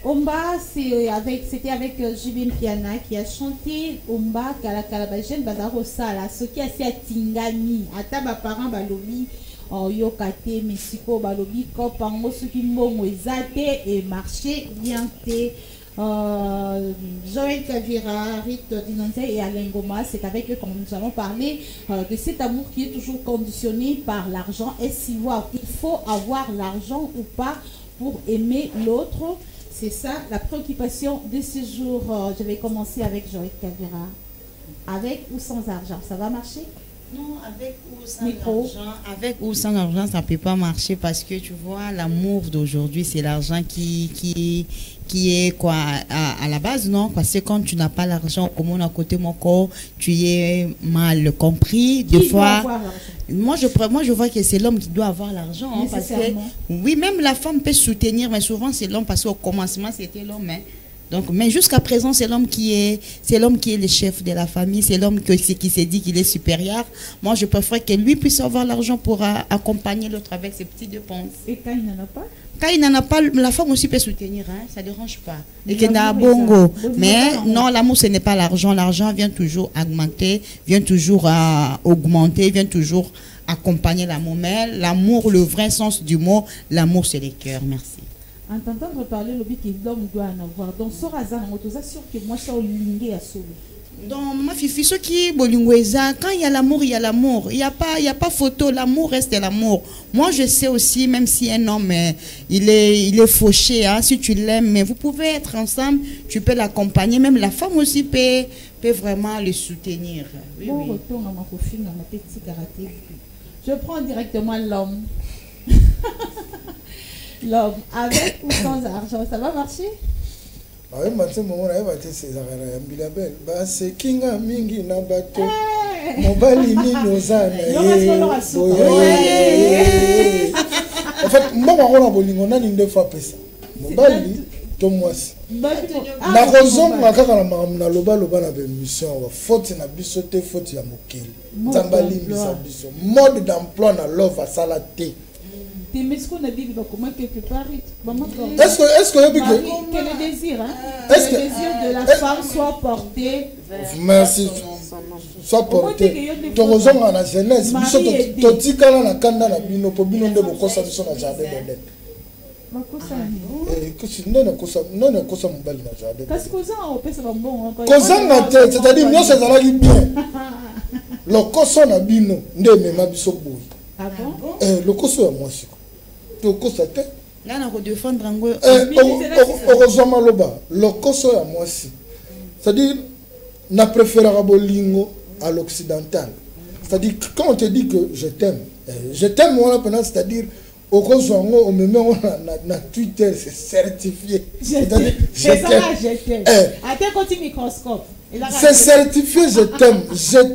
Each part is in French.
Omba, c'était avec Jibin Piana qui a chanté Omba Kalakalabajen Bazaro Sala, ce qui a fait à Tingani, à Taba Parent Balobi, en Yokate, Mexico Balobi, Kopango, ce qui m'ont exalté et marché bien. Joël Kavira, Rite Dinonte et Alain Goma, c'est avec eux que nous allons parler de cet amour qui est toujours conditionné par l'argent. Est-ce qu'il faut avoir l'argent ou pas pour aimer l'autre? C'est ça la préoccupation de ce jour. Je vais commencer avec Joël Kavira. Avec ou sans argent, ça va marcher? Non, avec ou sans argent. Avec ou sans argent, ça ne peut pas marcher parce que tu vois, l'amour d'aujourd'hui, c'est l'argent qui est quoi à la base, non? Parce que quand tu n'as pas l'argent, comme on a côté mon corps, tu es mal compris. Des fois, moi je vois que c'est l'homme qui doit avoir l'argent. Hein, parce que, oui, même la femme peut soutenir, mais souvent c'est l'homme parce qu'au commencement c'était l'homme. Hein. Donc, mais jusqu'à présent, c'est l'homme qui est le chef de la famille, c'est l'homme qui s'est dit qu'il est supérieur. Moi, je préfère que lui puisse avoir l'argent pour accompagner l'autre avec ses petites dépenses. Et quand il n'en a pas? Quand il n'en a pas, la femme aussi peut soutenir, hein, ça ne dérange pas. Et qu'il a bongo. Mais non, l'amour, ce n'est pas l'argent. L'argent vient toujours augmenter, vient toujours augmenter, vient toujours accompagner l'amour. Mais l'amour, le vrai sens du mot, l'amour, c'est les cœurs. Merci. En t'entendre parler, le but que l'homme doit en avoir. Donc, sur Azan, on est sûr que moi, je suis lingué à solo. Donc, ma fifi, ce qui est bolingweza, quand il y a l'amour, il y a l'amour. Il n'y a pas photo. L'amour reste l'amour. Moi, je sais aussi, même si un homme, il est fauché, hein, si tu l'aimes, mais vous pouvez être ensemble, tu peux l'accompagner. Même la femme aussi peut vraiment le soutenir. Oui, bon, retourne à ma copine, à ma petite karaté. Je prends directement l'homme. L'homme, avec ou sans argent, ça va marcher? Oui, maintenant, on a été ces arrêts. C'est Kinga Mingi Nabato. Mobali Minozana. En fait, moi, on a bolingo, on a une fois pesa. Mobali, Thomas. La raison, ma cara, na loba na mission, faute na bisote, faute ya mokeli. Zambali biso. Mode d'emploi na love à salaté. Mais ce qu'on a dit, comment quelque part, est-ce que le désir, hein? Le désir de la femme soit porté. Merci. Soit porté. Tu rejoins à la jeunesse. Tu dis qu'à la kanda na bino pour bino de beaucoup ça sur la jardin de c'est-à-dire nous c'est dans la bien. Le coso na bino nde mema biso boy. Ah bon? Le coso est moi aussi. Le coso est là on défendre en gros. Heureusement le coso est moi aussi. C'est-à-dire na préférera bolingo à l'occidental. C'est-à-dire quand on te dit que je t'aime moi là, c'est-à-dire au coso on me met na Twitter, c'est certifié. C'est-à-dire je t'aime. Attends quand tu microscope. C'est certifié, je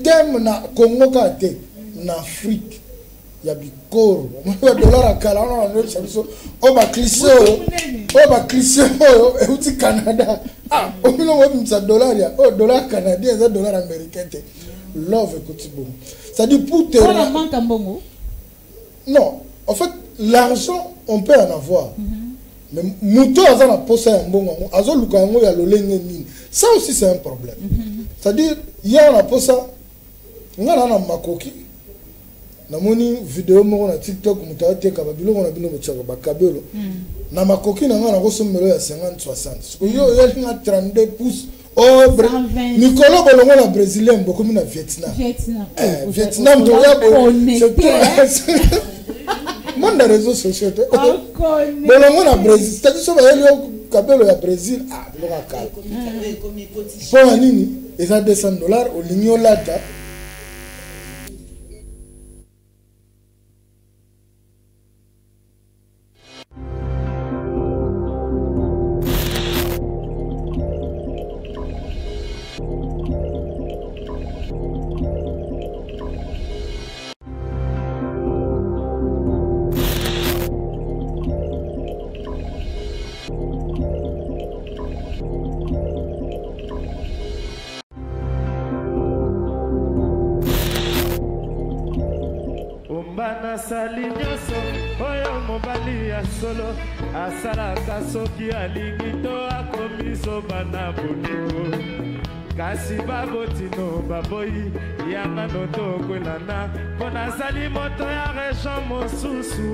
t'aime na Congo Kate, na Afrique. Il y a Bikoro. $1 à Calano, on va cliché au Canada. Ah, on a $1 $, canadien, $, américain. Love écoute bon. Ça dit pour te. Non, en fait, l'argent, on peut en avoir. Mais Mouto a la poste un bon moment. Azo Lukango ya lolenge mine. Ça aussi c'est un problème. C'est-à-dire il y a la poste ngana na makoki. Na moni vidéo mo na TikTok mutawa te ka babilo na bino botchaka bakabelo. Na makoki na ngana ko sommelo ya 50 60. Yo ya 32 pouces. Oh Nicolas Bolongo na brésilien beaucoup na Vietnam. Vietnam to ya bo. Monde des réseaux sociaux. Bolongo na Brésil. C'est-à-dire que le Kabelo ya Brésil, le local. Pour nini, ils ont $200 au ligno lata. mobali ya solo asalaka soki alingi to akomiso bana bolingo kasi babotino baboyi yanga noto kwelana mpo nazali moto ya région mosusu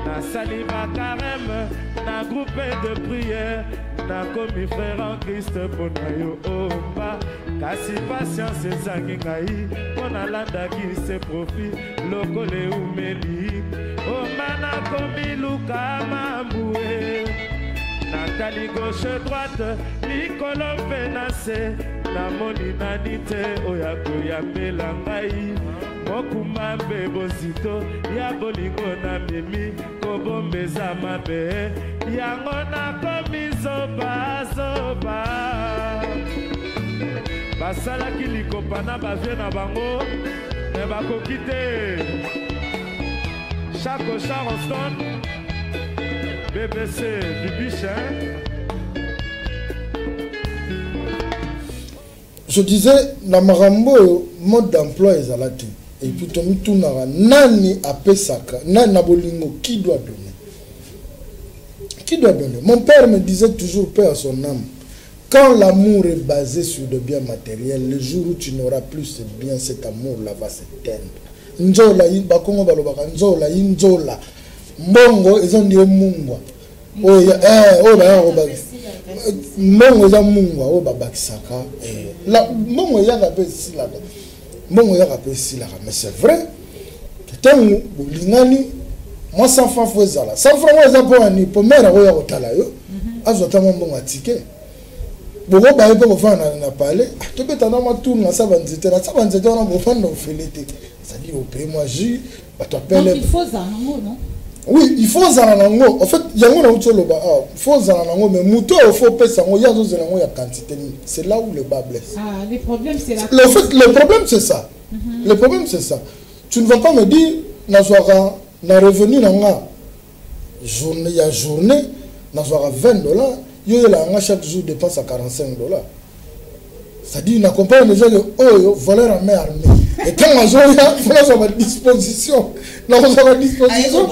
nasali bakareme na groupe de prière nakomi frère en Christ mpo na yo omba kasi patience ezangi ngai mpo nalandaki se profit lokolo eumeli omba nakomi luka mambue natali gauche droite likolo mpe na se namoni nani te oyo akoyambela ngai mokuma mpe bozito ya bolingo na mimi kobombeza mabe yango nakomi zobazoba basalaki likopa na bavie na bango me bakoki te Chaco Charleston BBC Bibichin. Je disais na marambo mode d'emploi ezalati et puis tomi tunara nani apesaka nani na bolingo qui doit donner. Mon père me disait toujours, paix à son âme, quand l'amour est basé sur des biens matériels, le jour où tu n'auras plus ce bien, cet amour là va s'éteindre. Nzola bakongo balobaka nzola inzola mbongo ezandi mungwa oya oba mbongo za mungwa oba bakisaka la mbongo ya kapesi la mbongo ya kapesi la mais c'est vrai tangu bolingani moi 100 francs faut ezala 100 francs eza po ani po mera oya kotala yo azota mbongo atike boko ba ko fana na pale to beta na matuna sa banzete na bofanda ofelete. C'est-à-dire au pays, moi, j'ai... Donc il faut Zanango, non? Oui, il faut Zanango. En fait, il y a un autre il faut Zanango, mais Mouto, il faut payer ça. Il y a d'autres Zanango, il y a quantité. C'est là où le bas blesse. Ah, le problème, c'est la... Le problème, c'est ça. Le problème, c'est ça. Tu ne vas pas me dire, na revenu, il y a journée, na $20, il y a chaque jour dépense à $45. C'est-à-dire, il accompagne les gens de oh, voleur à main armée. Et quand on a à disposition, on a disposition.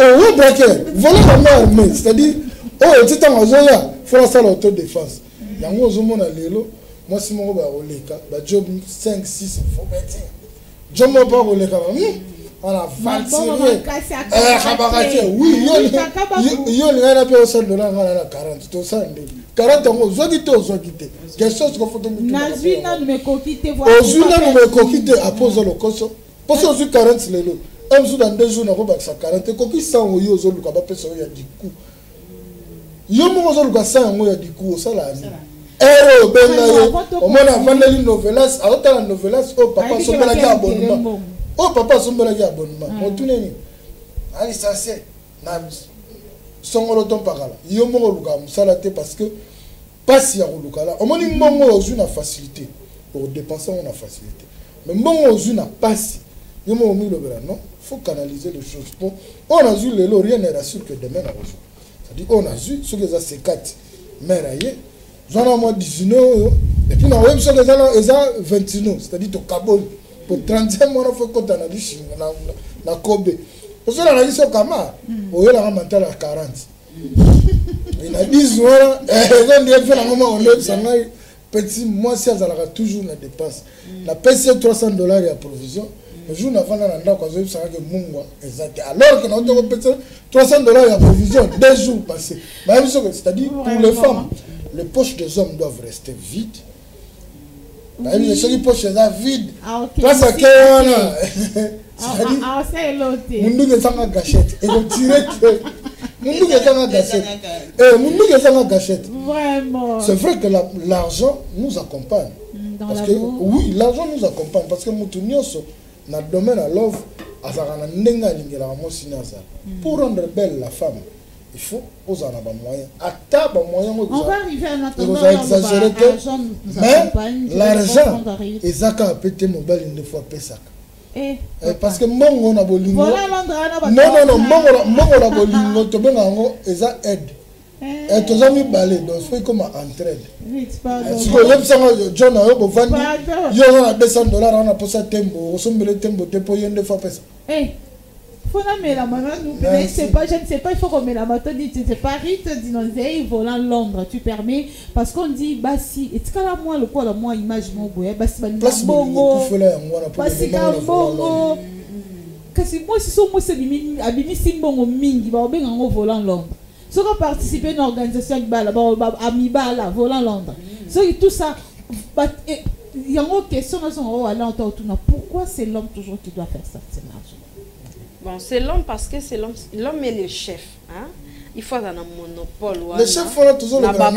Oh, braquer. Voleur à main armée. C'est-à-dire, oh, tu t'en as il faut ça l'autodéfense. Il y a un autre monde à l'élo. Moi, si mon job 5, 6, il faut mettre. Job mon pas roleka. On a 20 oui, il y a un peu au $100, on a 40. 40 ans, je dis tout, quelque chose qu'il faut Nazuna me coquite voir. Ozuna me coquite à poser le coso. Parce que 40 les lots. Un jour dans 2 jours, on va 40. Coquille sans ou yo zolu kaba pesa ya diku. Yo mo zolu ka sans ou ya diku ça la ni. Ero benga yo. O mona vandeli novelas, a autant la novelas o papa sombela ki abonnement. O papa sombela ki abonnement. Mo tuneni. Ali ça c'est na songolo ton pakala. Yo mo luka musala te parce que pas si à Roulukala. On m'a dit que une facilité. Pour dépenser, on a facilité. Mais bon, on a pas si. Il faut canaliser les choses. Bon, on a vu le lot, rien n'est rassuré que demain, on a reçu. C'est-à-dire qu'on a vu ce que c'est 4 mais j'en ai moins 19 euros. Et puis, on a vu ce que c'est 29. C'est-à-dire au Kabul. Pour 35 mois, on fait compte à la Kobe. Parce que la dit au Kama, on a un mental à 40. Il a 10 mois, petit mois, si elle a toujours la dépense. La PC $300 et la provision. Le jour où on a alors que nous avons payé $300 et la provision, 2 jours passés. C'est-à-dire, pour les femmes, les poches des hommes doivent rester vides. Les poches sont vides. Grâce à gâchette. Et donc, Vraiment. c'est vrai que l'argent nous accompagne. Parce que, oui, l'argent nous accompagne. Parce que nous dans le domaine à l'offre, pour rendre belle la femme, il faut aux en avoir moyen. On va arriver à notre mais l'argent, et ça a pété mon bel une fois Pessac. Parce que mon a bolingo. Non, mon a bolingo, tu peux ça aide. Et tu as mis balai, donc il faut comme entraide. Si vous avez John a eu vendu, il y a $200, on a posé tembo, on a tembo, tu peux y aller fois Pessac. faut la mettre la maman nous c'est pas je ne sais pas il faut qu'on met la maman dit c'est pas Rite Dinonzei volant Londres tu permets parce qu'on dit bah si et tu cas moi le quoi la moi image mon boy bah si bongo bah si bongo kasi moi si so moi c'est bimi abimi simbongo mingi ba obenga ngo volant Londres ceux qui participent à une organisation ami bala volant Londres ceux tout ça il y a une question pourquoi c'est l'homme toujours qui doit faire ça c'est l'argent. Bon, c'est l'homme parce que c'est l'homme est le chef. Hein? Il faut avoir un monopole. Le chef faut toujours le plan.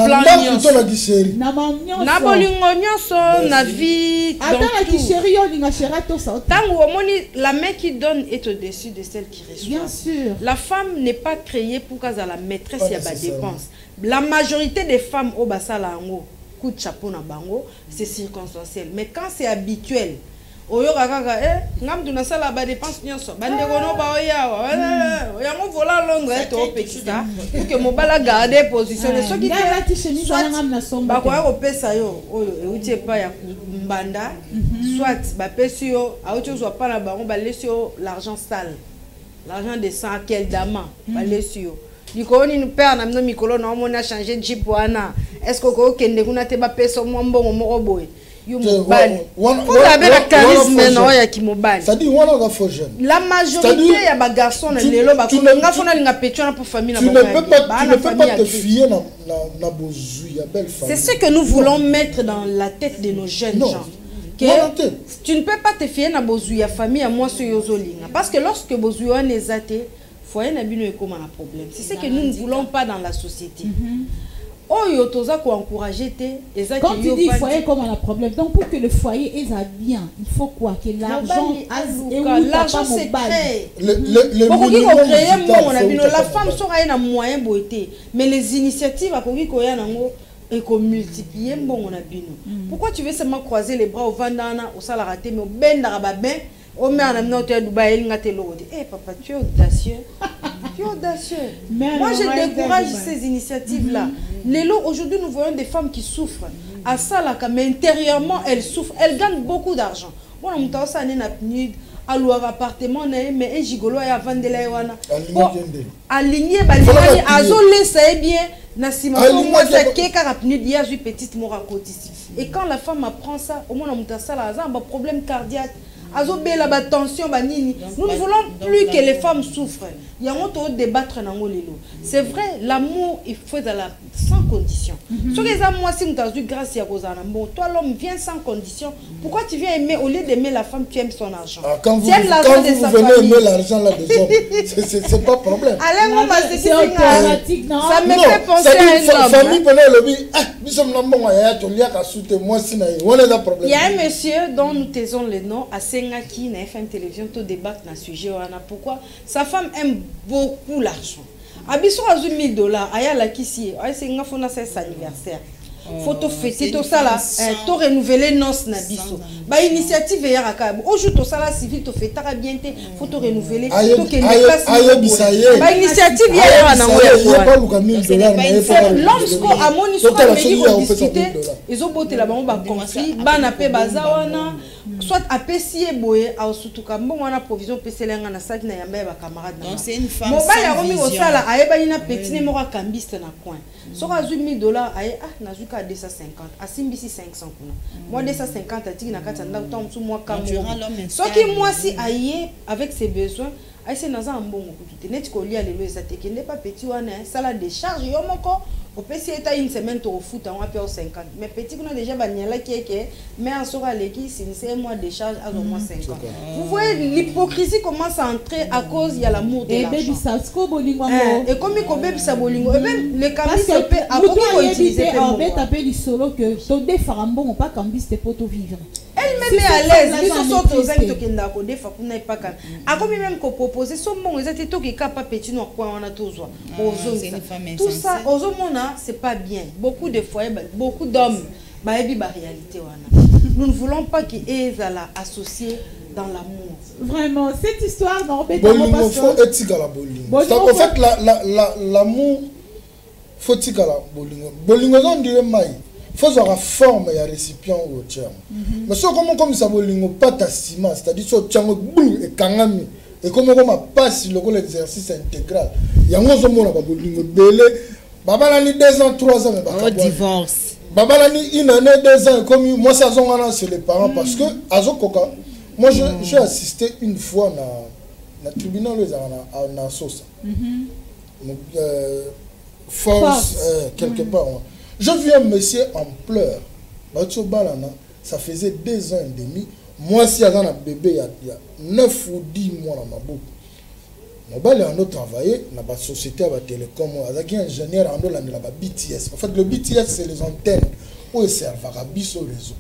Na vie. La main qui donne est au-dessus de celle qui reçoit. Bien sûr. La femme n'est pas créée pour qu'elle ait la maîtresse et la dépense. La majorité des femmes au basala ango coup de chapeau na bango, c'est circonstanciel. Mais quand c'est habituel, oyo kaka ngam duna sala ba dépense nyonso bande kono ba oya yango vola Londres to pekita pour que mobala garder position so ki ba ko ko pesa yo oyo eutie pa ya mbanda soit ba pesi yo auto zo pa na bango ba lesi yo l'argent sale l'argent de sang quel dama ba lesi yo dikoni nous père na mino mikolo na mo na changer jeep wana est-ce que ko kende kuna te ba pesa mo mbongo mo boy. La majorité ya ba garçon na lelo ba nga fona linga petona pour famille na tu ne peux pas te fier na bozui ya belle famille. C'est ce que nous voulons mettre dans la tête de nos jeunes gens. Tu ne peux pas te fier na bozui ya famille à moi sur yozolinga parce que lorsque bozui on est athée foyer na bino ekoma na problème. C'est ce que nous ne voulons pas dans la société. Quand tu dis foyer comme un problème, donc pour que le foyer est bien, il faut quoi? Que l'argent l'argent c'est créé. La femme sera un moyen beauté, mais les initiatives à et qu'on multiplie bon on a bino. Pourquoi tu veux seulement croiser les bras au vandana au salaraté mais au ben d'arababin au mer en note Dubaï il ngate l'autre. Eh papa tu es audacieux. Tu es audacieux. Moi je décourage ces initiatives là. Aujourd'hui nous voyons des femmes qui souffrent à Salaka mais intérieurement elles souffrent, elles gagnent beaucoup d'argent. Moi on t'a ça na pnud à louer appartement mais un gigolo ya vendre la wana. Aligné balini azo laisser bien na sima moi ça keka rapnud ya ju petite mora côté. Et quand la femme apprend ça au moins on t'a ça là un problème cardiaque. Azobela ba tension ba nini. Nous ne voulons plus que les femmes souffrent. Il y a un autre débattre dans lelo. C'est vrai, l'amour il faut sans condition. Sur les amours si nous t'as eu grâce à Rosana. Bon, toi l'homme vient sans condition. Pourquoi tu viens aimer au lieu d'aimer la femme tu aimes son argent? Quand vous venez aimer l'argent là des hommes, c'est pas problème. Allez moi c'est automatique non. Ça me fait penser à un homme. Famille pendant le bi, nous sommes là bon ya to lia ka soute moi si na on est là problème. Il y a un monsieur dont nous taisons le nom à Sengaki na FM télévision tout débattre na sujet wana. Pourquoi sa femme aime beaucoup l'argent. Abiso a $1,000 aya la kisi ay c'est nga fona sa anniversaire. Photo fêter tout ça là, to renouveler nos na biso. Ba initiative ya rakabo. Aujourd'hui tout ça là civil to fêter bien té, photo renouveler to ke place. Ba initiative ya na ngoya. L'homme sko amoni so ka meyi ko discuter, ils ont boté la bango ba conflit, bana pe bazawana. Soit à Pessie boye à Osutuka bon on a provision peselenga na sac na yamba ba camarade na. Donc c'est une femme sans vision. Au sala ayeba ina petit ne mora cambiste na coin. So ka $1,000 ay na zuka 250 a simbisi 500 kuna. Moi 250 a tiki na kata nda tom sou moi comme. So ki moi si aye avec ses besoins ay c'est naza mbongo kutu net ko lia lelo ezate ke n'est pas petit wana sala de charge yo moko. Au PC est une semaine au foot on a payé 50 mais petit qu'on a déjà banni la qui mais en sera l'équipe c'est mois de charge à au moins 50. Vous voyez l'hypocrisie commence à entrer à cause il y a l'amour de l'argent. Et comme il combien ça bolingo et même les cambis ça peut à quoi utiliser en fait taper du solo que ton défarambon on pas cambis c'est pour vivre. Elle me met à l'aise ils sont sortis aux actes qui n'a pas défa pour n'est pas calme. À comme même qu'on proposer son bon ils étaient tout qui capable petit non quoi on a tout ça. Tout ça aux hommes c'est pas bien. Beaucoup de foyers, beaucoup d'hommes, réalité. Nous ne voulons pas qu'ils aient associés dans l'amour. Vraiment, cette histoire non, en fait, l'amour faut que la bolingo on dirait maï. Faut avoir forme et récipient au tcham. Mais ça comme ça bolingo pas ta ciment, c'est-à-dire so tcham boule et kangami. et comme on passe le l'exercice intégral yango zo mona ba bolingo belé babalani 2 ans 3 ans mais oh divorce babalani 1 année 2 ans comme moi ça zongana c'est les parents parce que azokoka moi j'ai assisté une fois na tribunal na Sosa force quelque part je vis un monsieur en pleurs Batso Balana ça faisait 2 ans et demi moi si avant un bébé il y a 9 ou 10 mois dans ma bouche mobile on a travaillé dans la société à la télécom avec un ingénieur en la BTS en fait le BTS c'est les antennes où ils servent à bis au réseau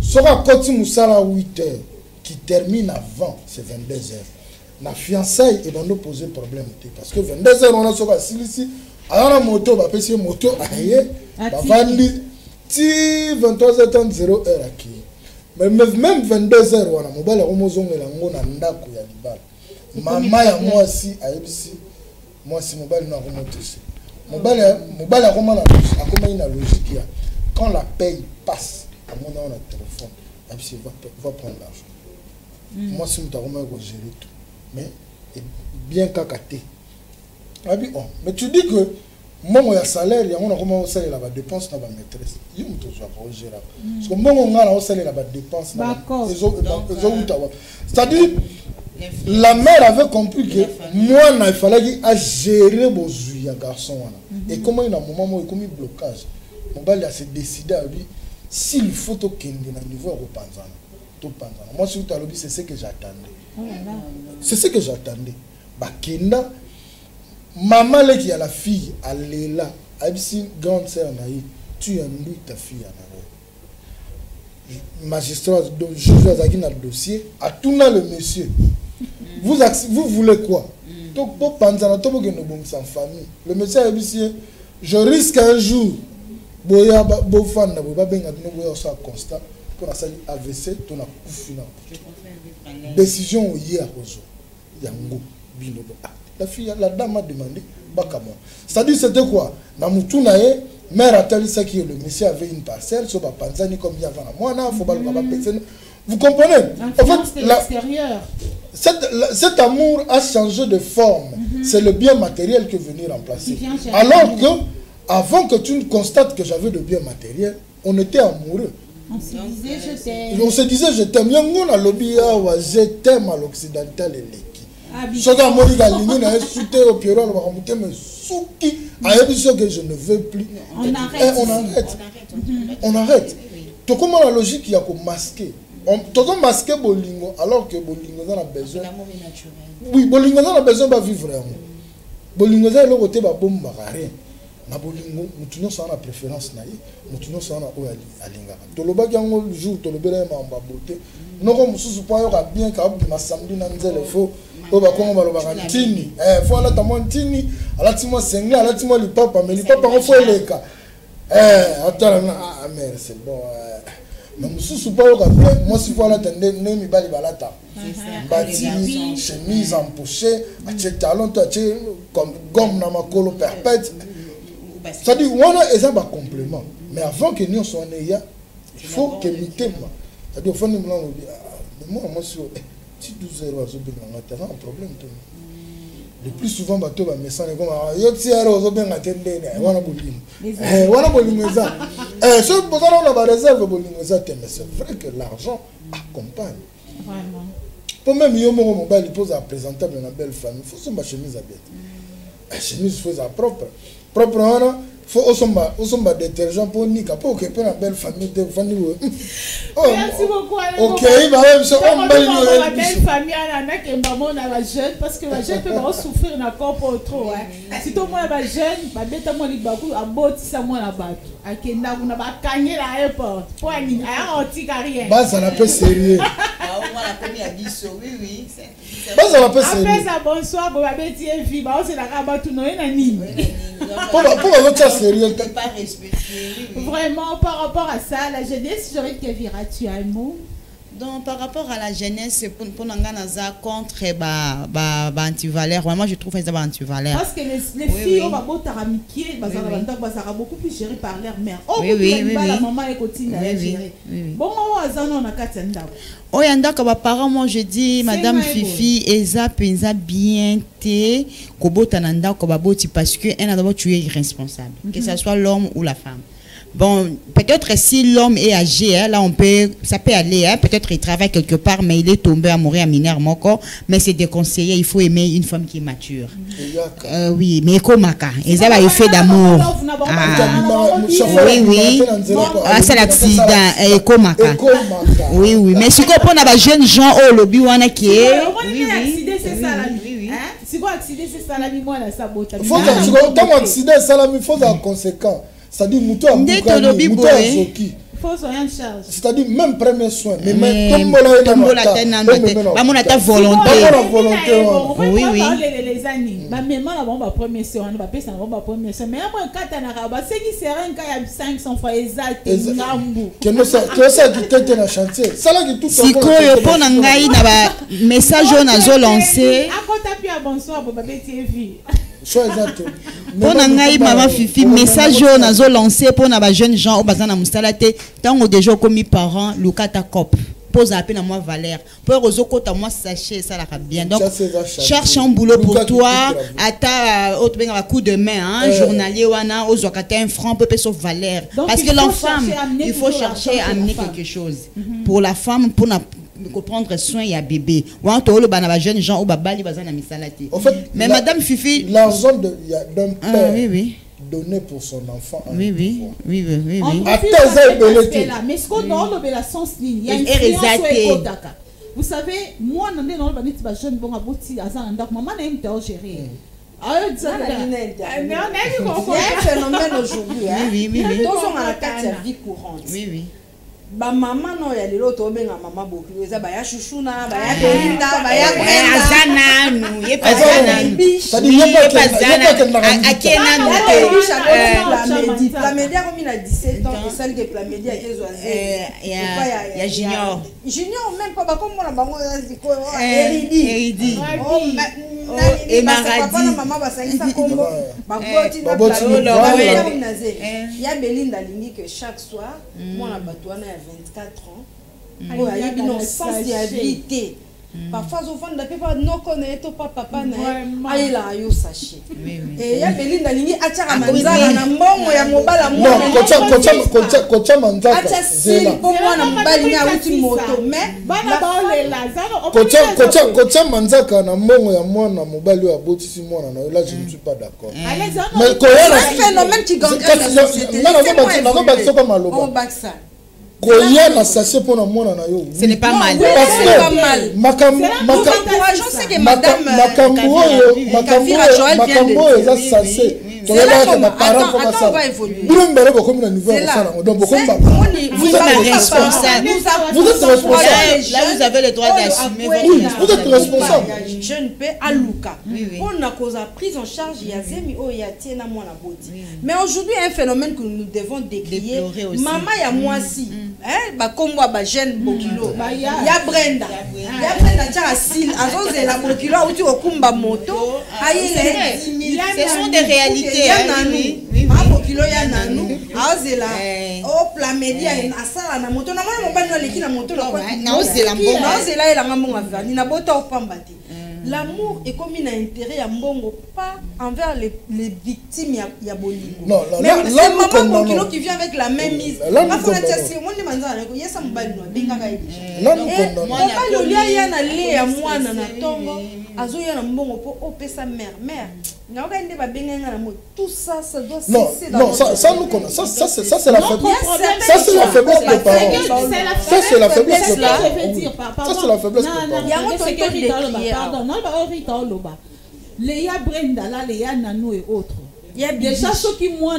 sera côté Moussala 8 heures qui termine avant c'est 22 heures la fiançailles et on a posé problème parce que 22 heures on a sauvé ici alors la moto va passer moto ailleurs va vendre ti 23h30 qui mais même 22 heures on a mobile on mozonga la ngona ndako ya libala mama ya moi si aibisi moi si mobile na remonter mobile a comment la logique ya quand la paye passe à mon nom le téléphone aibisi va prendre l'argent moi si nous t'avons gérer tout mais bien kakaté abi oh mais tu dis que mon salaire il y a on a comment salaire la dépense na ba maîtresse il me toujours à gérer parce que mon ngala on salaire la dépense c'est-à-dire la mère avait compris que moi il fallait à gérer vos garçons et comment il a un moment où il comme blocage mon bal a se décider à lui s'il faut au kende na niveau repanzana tout panzana moi sur talobi c'est ce que j'attendais c'est ce que j'attendais bakenda maman là qui a la fille elle est là abisi grande sœur naï tu es lui ta fille en magistrat donc juge azaki na dossier à tout le monsieur vous voulez quoi donc pour panzana to bo keno bon sans famille le monsieur abisi je risque un jour boya bo fan na bo ba benga no boya ça constat pour la salle AVC to na kufina décision hier ozo yango bino la fille la dame a demandé bakamo c'est-à-dire c'était quoi na mutu na ye mère a tel ça que le monsieur avait une parcelle sur ba panzani comme il y avait moi na faut ba personne vous comprenez en fait l'extérieur cet amour a changé de forme c'est le bien matériel qui est venu remplacer alors que avant que tu constates que j'avais de bien matériel on était amoureux on se disait je t'aime yango na lobby je t'aime à l'occidental et soka mori ga lingi na souté au pierrot le bamuté mais souki ayebi ce que je ne veux plus on arrête to comment la logique il y a ko masquer on masquer bolingo alors que bolingo a besoin oui bolingo a besoin de vivre bolingo a le côté ba bomba rien na bolingo mutu nyonso ana préférence na ye mutu nyonso ana oyo alingaka tolobaki yango jour tolobela ye mamba bote noko mosusu po ayoka bien ka obima samedi na nzele fo oyo bakongo balobaka ntini fo alata mwa ntini alati mwa sengle alati mwa lipapa mais lipapa ngo fo eleka atala mais c'est bon mais mosusu po ayoka bien mwasi fo alata nde mibali balata mbati chemise empoché atie talon to atie gomme na makolo perpète. C'est-à-dire, on a un complément. Mais avant que nous soyons il faut que nous t'aimes. C'est-à-dire, il faut que nous disions, moi, je suis 12 heures, je suis un problème. Le plus souvent, je suis un message comme je suis un c'est vrai que l'argent accompagne. Vraiment. Pour même, il pose à présenter une belle famille. Il faut que ma chemise à bête. La chemise, il faut sa propre. Propre il faut aussi détergent pour nika pour occuper la belle famille de famille. Merci beaucoup. OK, bah même ça on la belle famille ana que maman na la jeune parce que la jeune peut pas souffrir na corps pour trop si tout moi ba jeune ba beta moi libaku aboti ça moi na bato akenda kuna ba kanye la airport pour ani a anti carrière bah ça n'a pas sérieux on va la première biso oui bah ça n'a pas sérieux après ça bonsoir ba beti vie ba on se la rabatu no na nini pour l'autre sérieux pas respecté vraiment par rapport à ça la jeunesse j'aurais que vira tu as un mot Donc, par rapport à la jeunesse, pour Nanganaza contre anti-valeur, moi je trouve que c'est anti-valeur. Parce que les filles, on va beaucoup plus gérées par leur mère. Oh, la maman est continue à gérer. Bon, on a 4 ans. Oh, parents, moi je dis, Madame Fifi, Eza bien té, Kobotananda, Kobaboti, parce que d'abord tu es irresponsable, que ce soit l'homme ou la femme. Bon, peut-être si l'homme est âgé, hein, là ça peut aller, hein, peut-être il travaille quelque part, mais il est tombé à mourir à mineur mon corps, mais c'est déconseillé, il faut aimer une femme qui est mature. Oui, mais comme et ça va effet d'amour. Oui. Ah, c'est l'accident, et comme oui, mais si on a des jeunes gens au lobby, on a qui est. C'est ça la vie. Si vous accidez, c'est ça la vie, moi, la sabote. Faut que accident, ça la vie, il faut des conséquences. C'est-à-dire, Moutou a Zoki. C'est-à-dire, même premier soin. Mais la volonté. Oui. Les années. Même la première soin, on va payer ça, on va premier soin. Mais après, quand on a c'est qui sert un cas 500 fois exact. Que nous ça qui tête dans chantier. Ça là qui tout. Si quoi pour n'engager na message on a lancé. À côté puis à bonsoir pour bébé TV. Pour n'engager maman Fifi message on a lancé pour na jeunes gens au bazar na mustalate tant déjà comme parents lukata cop. Pose à peine à moi valeur pour aux autres moi sachet ça la bien donc cherche un boulot pour toi à ta autre bien à coup de main hein journalier wana aux autres un franc peu sur valeur parce que l'enfant il faut chercher à amener quelque chose pour la femme pour prendre soin il y a bébé ou en tout le bana jeune gens au babali bazana misalati mais madame Fifi l'argent d'un père oui donné pour son enfant. Oui. Mais ce qu'on a la sens ligne, il y a une influence. Vous savez, moi, je suis jeune, bon, maman n'a pas géré. Il y a un phénomène aujourd'hui. Oui. Dans la vie courante. Oui. Ba maman no ya lelo to benga mama boki eza ba ya chuchuna ba ya belinda ba ya azana nu ye pazana ça dit ye pazana akena nu la média comme il a 17 ans et celle que la média est ya junior même pas comme on a bango Eridi et Maradi maman ba ça kombo ba boti na ya belinda lingi que chaque soir moi na batwana 24 ans. Oh, il y a une sensibilité. Parfois, au fond de la plupart, non connaît pas papa na aïe la aïe sachet. Et il y a Belinda Lingi atira manzala na mbongo ya mobala mo. Non, kocha manzala. Atira sil pour moi na mbali na uti moto mais bana baole la kocha manzaka na mbongo ya mwana mobali ya botisi mwana na là je ne suis pas d'accord. Mais c'est un phénomène qui gagne la société. On back ça. Koya na sachet pour na mwana na yo. Ce n'est pas mal. C'est pas mal. Makambo eza sachet. Vous êtes responsable. Là, vous avez le droit d'assumer vous êtes responsable. Je ne peux à Luca. On a cause prise en charge, il y a Zemi Oyati na mwana boti. Mais aujourd'hui, un phénomène que nous devons décrier. Maman ya moi si. Hein, ba kombo ba jeune bokilo. Ya Brenda. Ya Brenda tcha sil, azoze la bokilo uti okumba moto. Ce sont des réalités. Bokilo ya nanu. Azela. Oh pla media asala na moto na mwana mobali waleki na moto na kwa. Na ozela mbongo. Na ozela ela ngambo ngavani na bota opambati. L'amour est comme un intérêt à Mbongo, pas envers les victimes ya Bolingo. Non, mais c'est maman Bokilo qui vient avec la même mise. Là, on dit manzana, il y a ça mbali no bengaka ibi. Papa lolia ya na le ya mwana na tongo, azo ya na Mbongo po opesa mère. Na oka ndeba benga na mo. Tout ça ça doit cesser. Non, ça nous connaît. Ça c'est la faiblesse. Ça c'est la faiblesse des parents. Ça c'est la faiblesse des parents. Ça c'est la faiblesse des parents. Il y a un truc pardon. Non, Léa Brenda, là, Léa Nanou et autres. Déjà, ceux qui moi,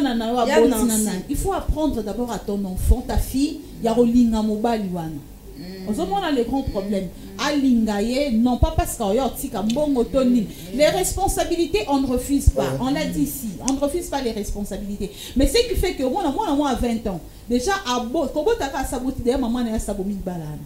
il faut apprendre d'abord à ton enfant, ta fille, il y a Rolinga Mobali. On a les grands problèmes. alingaye, non pas parce qu'on y a bon autonomie. Les responsabilités, on ne refuse pas. On l'a dit ici, on ne refuse pas les responsabilités. Mais ce qui fait que moi à 20 ans, déjà à Bo, comment tu as saboté d'ailleurs maman n'a saboté balade.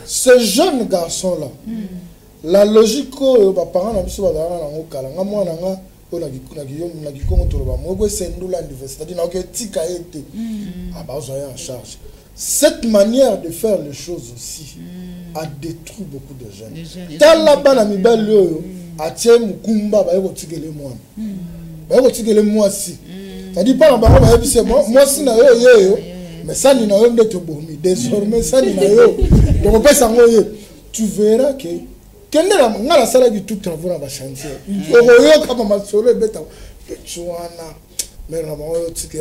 Ce jeune garçon là, la logique que les parents ont dit en charge. Cette manière de faire les choses aussi a détruit beaucoup de jeunes. mais ça n'y a rien de bon. Désormais, ça n'y a rien. Donc, tu verras que quand on a la salle qui tout travaux dans la chantier, on a comme ma solo bête, tu vois, mais on a dit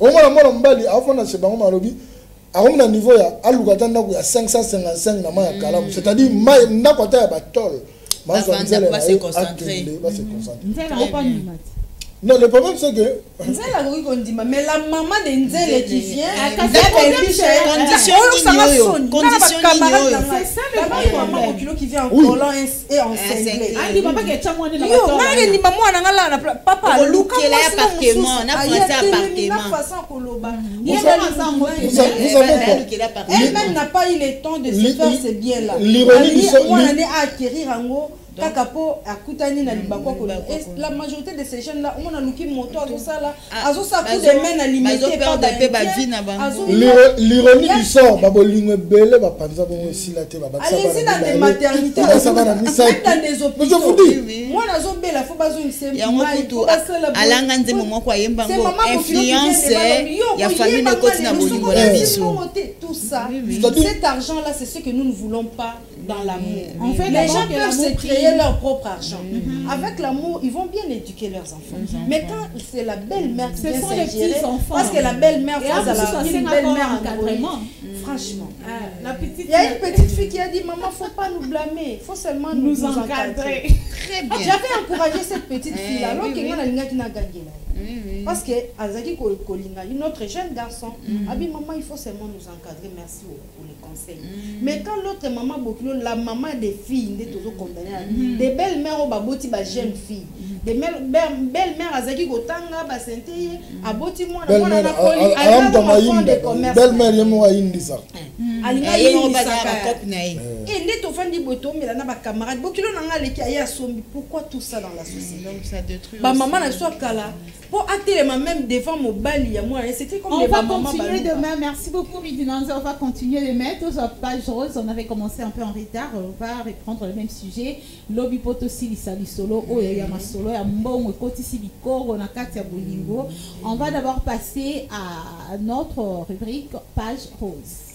on a mbali avant de se battre au lobby. À un niveau, il y a 555 c'est-à-dire n'a pas de battle. Va se concentrer. Non, le problème c'est que. Mais la maman de Nzele qui vient, condition qui vient en collant et en cinglé. Elle-même n'a pas eu le temps de se faire ces biens-là. On a acquérir en gros. La majorité de ces jeunes là, on a looké moto à tout ça là, l'ironie du sort, allez-y dans des maternités, dans des hôpitaux. Je vous dis, moi la zone belle, faut pas une seule. Tout ça, cet argent là, c'est ce que nous ne voulons pas dans l'amour. En fait, les gens peuvent se créer leur propre argent. Avec l'amour, ils vont bien éduquer leurs enfants. Mais quand c'est la belle-mère qui vient s'ingérer, parce que la belle-mère une belle-mère encadrement. Franchement, il y a une petite fille qui a dit maman, faut pas nous blâmer, faut seulement nous encadrer. Très bien. J'avais encouragé cette petite fille là, alors qu'elle n'a gagné là. Parce que Azaki Kolinga, une autre jeune garçon, a dit maman, il faut seulement nous encadrer, merci pour les conseils. Mais quand l'autre maman Bokilo, la maman des filles, des belles-mères au baboti ba jeune fille, des belles-mères Azaki Kotanga ba sente, aboti moi na moi na koli, belle-mère yemo indi ça. Alinga indi ça. Et net ofandi boto mais là na ba camarade Bokilo nanga leki aya sombi. Pourquoi tout ça dans la société? Donc ça détruit. Ba maman na soit kala. Pour acter même devant mon bali à moi, c'était comme on va continuer demain. Merci beaucoup Ridinanze. On va continuer de mettre aux pages roses. On avait commencé un peu en retard. On va reprendre le même sujet. Lobby Potosi Lisali Solo, Oyama Solo, Ambon, Kotisi Bikoro, Nakatia Bolingo. On va d'abord passer à notre rubrique page rose.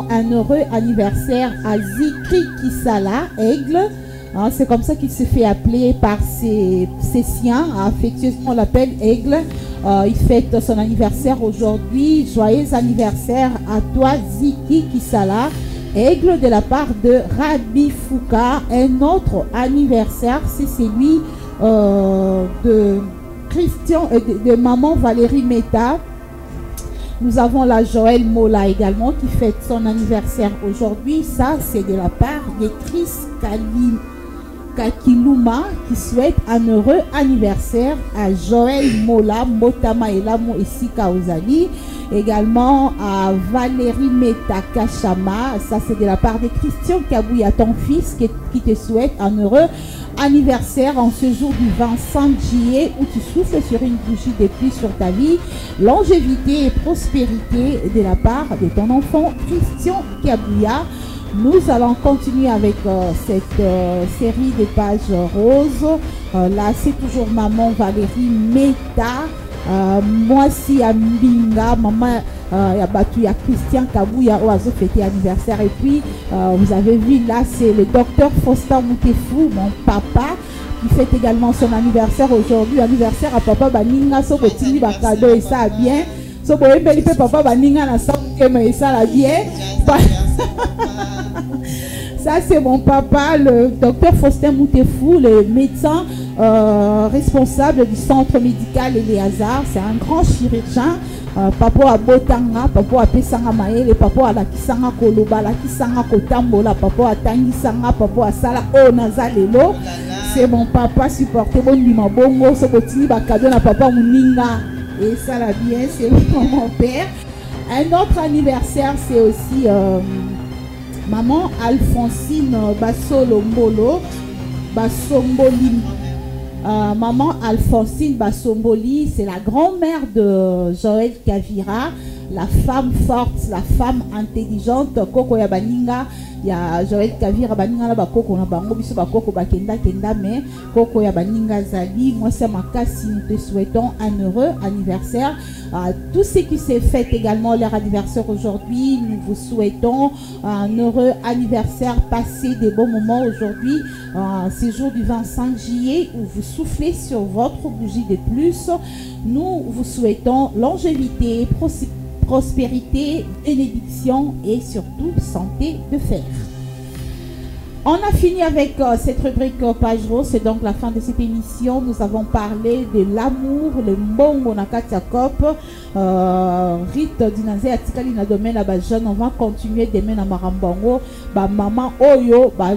Un heureux anniversaire à Zikri Kisala, Aigle. Hein, c'est comme ça qu'il se fait appeler par ses siens. Affectueusement, on l'appelle Aigle. Il fête son anniversaire aujourd'hui. Joyeux anniversaire à toi, Zikri Kisala, Aigle, de la part de Rabi Fouka. Un autre anniversaire, c'est celui de Christian, de maman Valérie Meta. Nous avons la Joël Mola également qui fête son anniversaire aujourd'hui. Ça, c'est de la part de Chris Kakiluma qui souhaite un heureux anniversaire à Joël Mola, Motama Elamo et Sika Ozali. Également à Valérie Metakachama, ça c'est de la part de Christian Kabouya, ton fils, qui te souhaite un heureux anniversaire en ce jour du 25 juillet où tu souffles sur une bougie de pluie sur ta vie, longévité et prospérité de la part de ton enfant Christian Kabouya. Nous allons continuer avec cette série des pages roses. Là, c'est toujours maman Valérie Meta. Moi, si à Mbinga, maman, il y a Christian Kabouya qui a fêté anniversaire. Et puis, vous avez vu là, c'est le docteur Faustin Moutefou, mon papa, qui fête également son anniversaire aujourd'hui. Anniversaire à papa Baninga, so petit cadeau et ça bien. So papa Baninga na ça mais ça la bien. Ça c'est mon papa, le docteur Faustin Moutefou, le médecin responsable du centre médical Eléazar. C'est un grand chirurgien. Papa a Botanga, papa a Pesanga Maele, papa a la Kisanga Koloba, la Kisanga Kotambola, papa a Tangi Sanga, papa a Sala O Nazalelo. C'est mon papa supporté bon lima bongo, so botini bakado na papa Muninga. Et ça la bien, c'est mon père. Un autre anniversaire, c'est aussi maman Alphonsine Basolombolo, Basomboli. Maman Alphonsine Basomboli, c'est la grand-mère de Joël Kavira, la femme forte, la femme intelligente. Koko ya baninga, ya Joël Kavira baninga la bakoko na bango biso bakoko bakenda kenda mais koko ya baninga zali. Moi c'est ma kasi, nous te souhaitons un heureux anniversaire. Tous ceux qui se fêtent également leur anniversaire aujourd'hui, nous vous souhaitons un heureux anniversaire, passez des bons moments aujourd'hui. Ce jour du 25 juillet où vous soufflez sur votre bougie de plus. Nous vous souhaitons longévité, prospérité, bénédiction et surtout santé de fer. On a fini avec cette rubrique Page Rose, c'est donc la fin de cette émission. Nous avons parlé de l'amour, le mbongo na katia kop, Rite Dinazé atikali na domaine la jeune. On va continuer demain na Marambongo. Ba maman oyo, ba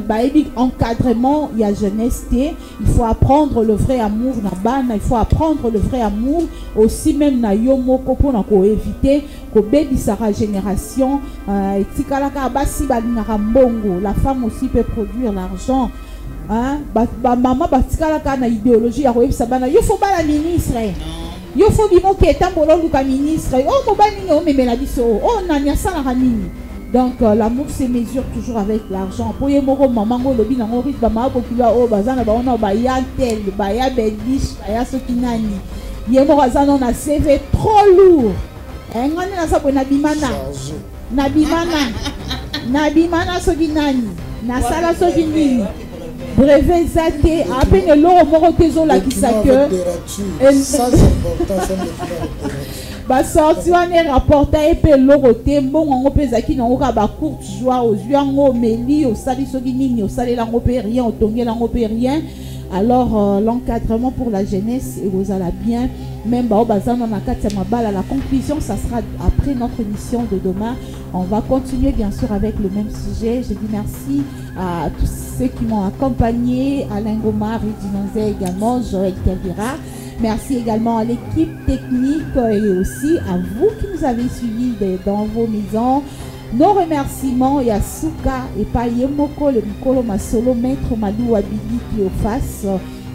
encadrement, il y a jeunesse. Il faut apprendre le vrai amour na bana, il faut apprendre le vrai amour aussi même na yomoko pour na ko éviter ko baby sara génération tikalaka basi balinga mbongo. La femme aussi peut produire l'argent. Hein? Maman batikalaka na idéologie ya koyebisa bana yo faut bala ministre. Yo faut bimo ke tambolo luka ministre. Oh mobali no memela biso. Oh nanya sala nini. Donc l'amour se mesure toujours avec l'argent. Pour y moro maman go lobi nango rit ba ma popula o bazana ba ona ba ya tel ba ya bedish ba ya sokinani. Ye moro azana na CV trop lourd. Ngani na sapo na bimana. Na bimana. Na bimana sokinani. Na sala sokinini. Brevet zate à peine l'eau moro tezo la qui ça que ça c'est important ça ba sorti wane rapporta epé loroté mbongo ngo pezaki na oka ba courte joie aux yeux ngo meli au sali sokinini au sali la ngo pe rien au tongé la ngo pe rien. Alors l'encadrement pour la jeunesse et vous allez bien même ba bazana na katia mabala. La conclusion ça sera après notre émission de demain. On va continuer bien sûr avec le même sujet. Je dis merci à tous ceux qui m'ont accompagné, Alain Gomar, Ridinonzé également, Joël Kavira. Merci également à l'équipe technique et aussi à vous qui nous avez suivis dans vos maisons. Nos remerciements et à Souka et Payemoko, le Mikolo Masolo, Maître Malou Abili qui au face,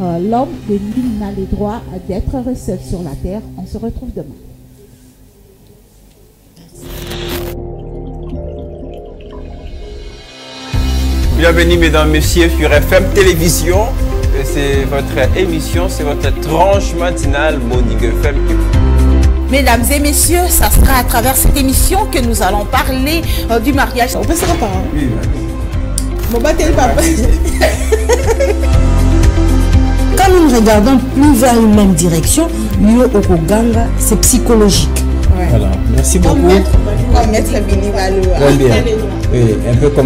l'homme de l'île n'a les droits d'être seul sur la terre. On se retrouve demain. Bienvenue mesdames, messieurs sur FM Télévision. C'est votre émission, c'est votre tranche matinale Morning FM. Mesdames et messieurs, ça sera à travers cette émission que nous allons parler du mariage. On peut se reparler. Oui. Quand nous ne regardons plus vers une même direction, Yo Okoganga, c'est psychologique. Voilà, merci beaucoup. Comme maître Bini Valou. Oui, un peu comme